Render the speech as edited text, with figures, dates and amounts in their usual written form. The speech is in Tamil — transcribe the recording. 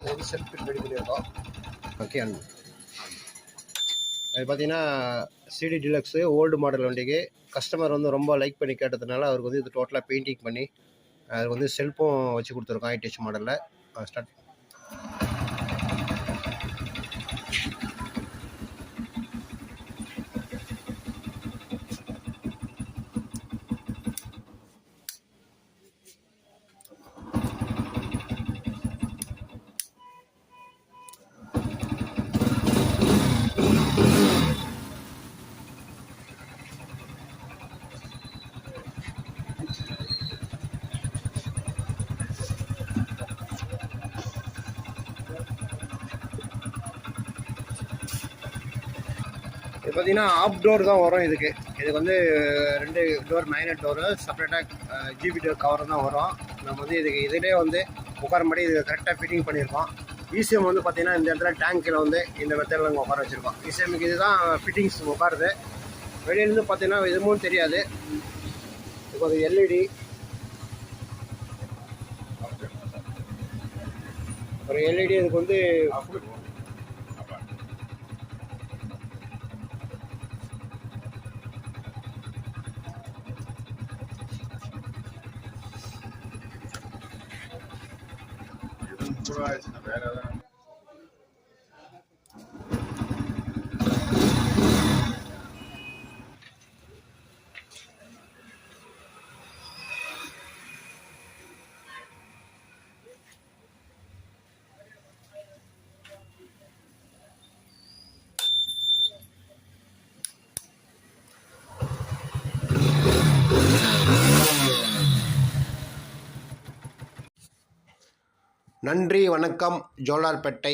ஒரு செல்ஃப் ரெடி பண்ணியிருக்கோம். ஓகே, அது பார்த்தீங்கன்னா சிடி டிலக்ஸு ஓல்டு மாடல் வண்டிக்கு கஸ்டமர் வந்து ரொம்ப லைக் பண்ணி கேட்டதுனால அவருக்கு வந்து இது டோட்டலாக பெயிண்டிங் பண்ணி அதுக்கு வந்து செல்ஃபும் வச்சு கொடுத்துருக்கோம் ஐடிஹெச் மாடலில். ஸ்டார்ட். இது பார்த்தீங்கன்னா ஆஃப் டோர் தான் வரும். இதுக்கு வந்து 2 டோர் மேக்னெட் டோரு செப்பரேட்டாக ஜிபி டோர் கவர் தான் வரும். நம்ம வந்து இதிலே வந்து உட்கார மாதிரி இது கரெக்டாக ஃபிட்டிங் பண்ணியிருக்கோம். இசிஎம் வந்து பார்த்தீங்கன்னா இந்த இடத்துல டேங்க்கில் வந்து இந்த மெத்தடில் நாங்கள் உட்கார வச்சுருக்கோம். இசிஎம்க்கு இதுதான் ஃபிட்டிங்ஸ் உட்காருது. வெளியிலேருந்து பார்த்தீங்கன்னா எதுவும் தெரியாது. இப்போ அது எல்இடி ஒரு எல்இடி இதுக்கு வந்து நன்றி, வணக்கம். ஜோலார்பேட்டை.